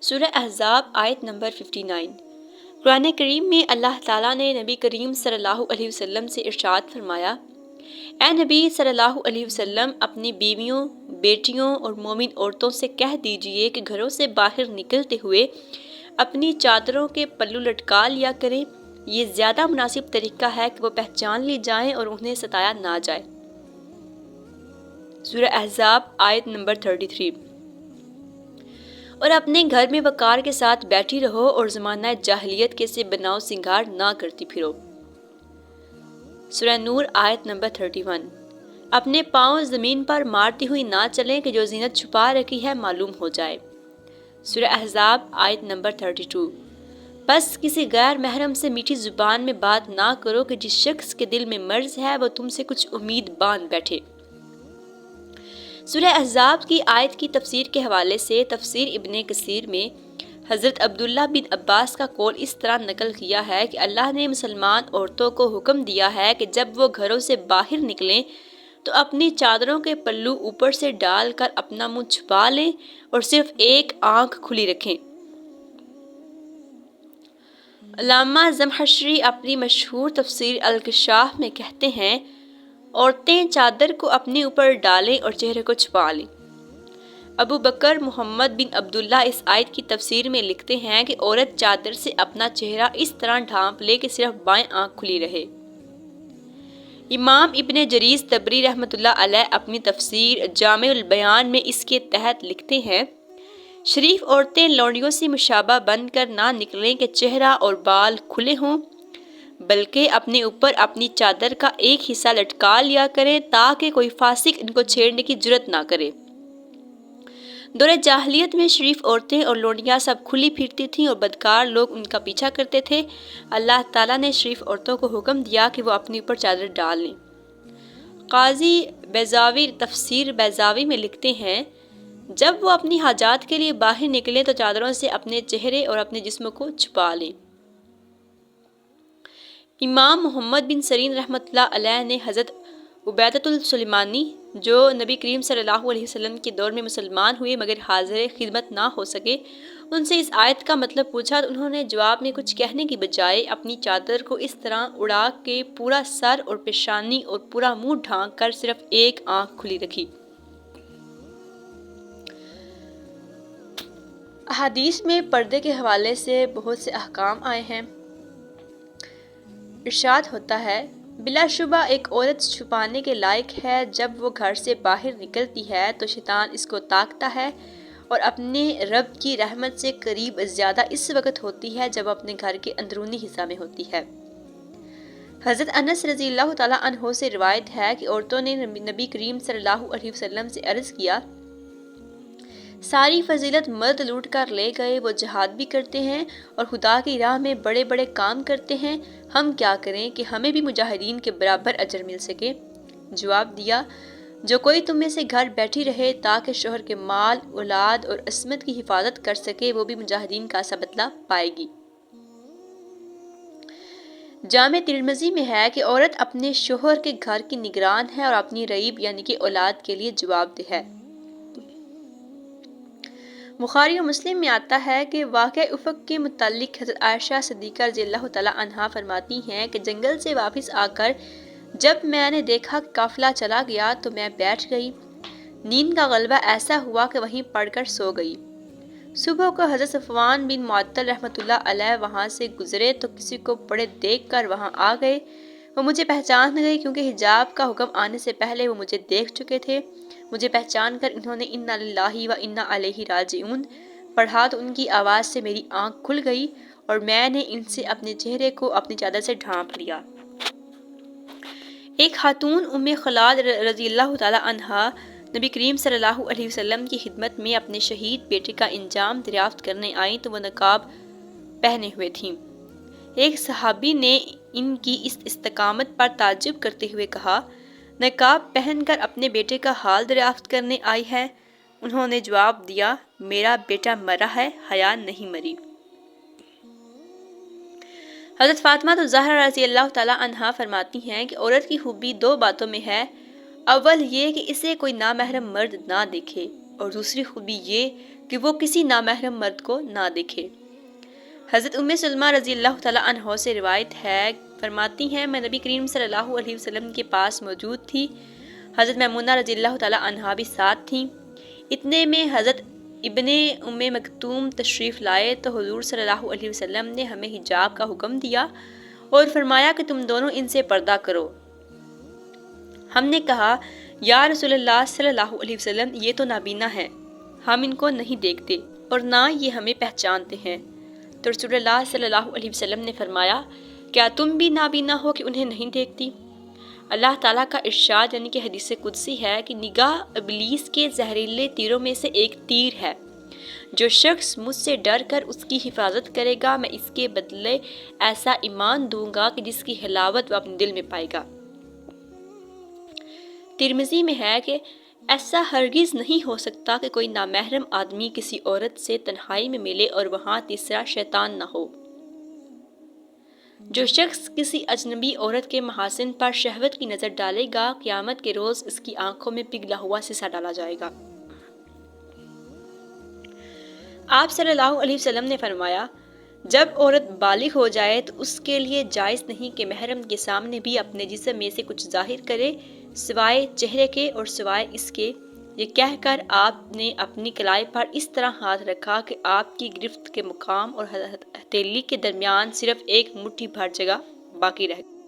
سورہ احزاب آیت نمبر 59۔ قرآن کریم میں اللہ تعالیٰ نے نبی کریم صلی اللہ علیہ وسلم سے ارشاد فرمایا، اے نبی صلی اللہ علیہ وسلم، اپنی بیویوں، بیٹیوں اور مومن عورتوں سے کہہ دیجئے کہ گھروں سے باہر نکلتے ہوئے اپنی چادروں کے پلو لٹکا لیا کریں، یہ زیادہ مناسب طریقہ ہے کہ وہ پہچان لی جائیں اور انہیں ستایا نہ جائے۔ سورہ احزاب آیت نمبر 33۔ اور اپنے گھر میں وقار کے ساتھ بیٹھی رہو اور زمانہ جاہلیت کے سے بناؤ سنگار نہ کرتی پھرو۔ سورہ نور آیت نمبر 31۔ اپنے پاؤں زمین پر مارتی ہوئی نہ چلیں کہ جو زینت چھپا رکھی ہے معلوم ہو جائے۔ سورہ احزاب آیت نمبر 32۔ بس کسی غیر محرم سے میٹھی زبان میں بات نہ کرو کہ جس شخص کے دل میں مرض ہے وہ تم سے کچھ امید باندھ بیٹھے۔ سورہ احزاب کی آیت کی تفسیر کے حوالے سے تفسیر ابن کثیر میں حضرت عبداللہ بن عباس کا قول اس طرح نقل کیا ہے کہ اللہ نے مسلمان عورتوں کو حکم دیا ہے کہ جب وہ گھروں سے باہر نکلیں تو اپنی چادروں کے پلو اوپر سے ڈال کر اپنا منہ چھپا لیں اور صرف ایک آنکھ کھلی رکھیں۔ علامہ زمخشری اپنی مشہور تفسیر الکشاف میں کہتے ہیں، عورتیں چادر کو اپنے اوپر ڈالیں اور چہرے کو چھپا لیں۔ ابو بکر محمد بن عبداللہ اس آیت کی تفسیر میں لکھتے ہیں کہ عورت چادر سے اپنا چہرہ اس طرح ڈھانپ لے کہ صرف بائیں آنکھ کھلی رہے۔ امام ابن جریز طبری رحمۃ اللہ علیہ اپنی تفسیر جامع البیان میں اس کے تحت لکھتے ہیں، شریف عورتیں لونڈیوں سے مشابہ بن کر نہ نکلیں کہ چہرہ اور بال کھلے ہوں، بلکہ اپنے اوپر اپنی چادر کا ایک حصہ لٹکا لیا کریں تاکہ کوئی فاسق ان کو چھیڑنے کی جرات نہ کرے۔ دور جاہلیت میں شریف عورتیں اور لونڈیاں سب کھلی پھرتی تھیں اور بدکار لوگ ان کا پیچھا کرتے تھے۔ اللہ تعالیٰ نے شریف عورتوں کو حکم دیا کہ وہ اپنے اوپر چادر ڈال لیں۔ قاضی بیضاوی تفسیر بیضاوی میں لکھتے ہیں، جب وہ اپنی حاجات کے لیے باہر نکلیں تو چادروں سے اپنے چہرے اور اپنے جسم کو چھپا لیں۔ امام محمد بن سیرین رحمۃ اللہ علیہ نے حضرت عبیدۃ السلمانی جو نبی کریم صلی اللہ علیہ وسلم کے دور میں مسلمان ہوئے مگر حاضر خدمت نہ ہو سکے، ان سے اس آیت کا مطلب پوچھا تو انہوں نے جواب میں کچھ کہنے کی بجائے اپنی چادر کو اس طرح اڑا کے پورا سر اور پیشانی اور پورا منہ ڈھانک کر صرف ایک آنکھ کھلی رکھی۔ احادیث میں پردے کے حوالے سے بہت سے احکام آئے ہیں۔ ارشاد ہوتا ہے، بلا شبہ ایک عورت چھپانے کے لائق ہے، جب وہ گھر سے باہر نکلتی ہے تو شیطان اس کو تاکتا ہے اور اپنے رب کی رحمت سے قریب زیادہ اس وقت ہوتی ہے جب اپنے گھر کے اندرونی حصہ میں ہوتی ہے۔ حضرت انس رضی اللہ تعالیٰ عنہ سے روایت ہے کہ عورتوں نے نبی کریم صلی اللہ علیہ وسلم سے عرض کیا، ساری فضیلت مرد لوٹ کر لے گئے، وہ جہاد بھی کرتے ہیں اور خدا کی راہ میں بڑے بڑے کام کرتے ہیں، ہم کیا کریں کہ ہمیں بھی مجاہدین کے برابر اجر مل سکے؟ جواب دیا، جو کوئی تم میں سے گھر بیٹھی رہے تاکہ شوہر کے مال، اولاد اور عصمت کی حفاظت کر سکے، وہ بھی مجاہدین کا سا بدلہ پائے گی۔ جامع ترمذی میں ہے کہ عورت اپنے شوہر کے گھر کی نگران ہے اور اپنی رعیب یعنی کہ اولاد کے لیے جواب دہ ہے۔ بخاری و مسلم میں آتا ہے کہ واقعہ افق کے متعلق حضرت عائشہ صدیقہ رضی اللہ تعالیٰ عنہا فرماتی ہیں کہ جنگل سے واپس آ کر جب میں نے دیکھا کہ قافلہ چلا گیا تو میں بیٹھ گئی، نیند کا غلبہ ایسا ہوا کہ وہیں پڑھ کر سو گئی۔ صبح کو حضرت صفوان بن معطل رحمۃ اللہ علیہ وہاں سے گزرے تو کسی کو پڑے دیکھ کر وہاں آ گئے، وہ مجھے پہچان گئی کیونکہ حجاب کا حکم آنے سے پہلے وہ مجھے دیکھ چکے تھے۔ مجھے پہچان کر انہوں نے انا للہ و انا الیہ راجعون پڑھا تو ان کی آواز سے میری آنکھ کھل گئی اور میں نے ان سے اپنے چہرے کو اپنی چادر سے ڈھانپ لیا۔ ایک خاتون ام خلاد رضی اللہ تعالیٰ عنہا نبی کریم صلی اللہ علیہ وسلم کی خدمت میں اپنے شہید بیٹے کا انجام دریافت کرنے آئیں تو وہ نقاب پہنے ہوئے تھیں۔ ایک صحابی نے ان کی اس استقامت پر تعجب کرتے ہوئے کہا، نقاب پہن کر اپنے بیٹے کا حال دریافت کرنے آئی ہے؟ انہوں نے جواب دیا، میرا بیٹا مرا ہے، حیا نہیں مری۔ حضرت فاطمہ الزہرا رضی اللہ تعالیٰ عنہا فرماتی ہیں کہ عورت کی خوبی دو باتوں میں ہے، اول یہ کہ اسے کوئی نامحرم مرد نہ دیکھے، اور دوسری خوبی یہ کہ وہ کسی نامحرم مرد کو نہ دیکھے۔ حضرت سلمہ رضی اللہ تعالیٰ عنہ سے روایت ہے، فرماتی ہیں میں نبی کریم صلی اللہ علیہ وسلم کے پاس موجود تھی، حضرت میمونہ رضی اللہ تعالیٰ عنہ بھی ساتھ تھیں۔ اتنے میں حضرت ابن مکتوم تشریف لائے تو حضور صلی اللہ علیہ وسلم نے ہمیں حجاب کا حکم دیا اور فرمایا کہ تم دونوں ان سے پردہ کرو۔ ہم نے کہا یا رسول اللہ صلی اللہ علیہ وسلم یہ تو نابینا ہیں، ہم ان کو نہیں دیکھتے اور نہ یہ ہمیں پہچانتے ہیں۔ تو رسول اللہ صلی اللہ علیہ وسلم نے فرمایا کیا تم بھی نابینا ہو کہ انہیں نہیں دیکھتی؟ اللہ تعالیٰ کا ارشاد یعنی کہ حدیث قدسی ہے کہ نگاہ ابلیس کے زہریلے تیروں میں سے ایک تیر ہے، جو شخص مجھ سے ڈر کر اس کی حفاظت کرے گا میں اس کے بدلے ایسا ایمان دوں گا کہ جس کی حلاوت وہ اپنے دل میں پائے گا۔ ترمذی میں ہے کہ ایسا ہرگز نہیں ہو سکتا کہ کوئی نامحرم آدمی کسی عورت سے تنہائی میں ملے اور وہاں تیسرا شیطان نہ ہو۔ جو شخص کسی اجنبی عورت کے محاسن پر شہوت کی نظر ڈالے گا قیامت کے روز اس کی آنکھوں میں پگھلا ہوا سیسا ڈالا جائے گا۔ آپ صلی اللہ علیہ وسلم نے فرمایا جب عورت بالغ ہو جائے تو اس کے لیے جائز نہیں کہ محرم کے سامنے بھی اپنے جسم میں سے کچھ ظاہر کرے سوائے چہرے کے اور سوائے اس کے، یہ کہہ کر آپ نے اپنی کلائی پر اس طرح ہاتھ رکھا کہ آپ کی گرفت کے مقام اور ہتھیلی کے درمیان صرف ایک مٹھی بھر جگہ باقی رہ گئی۔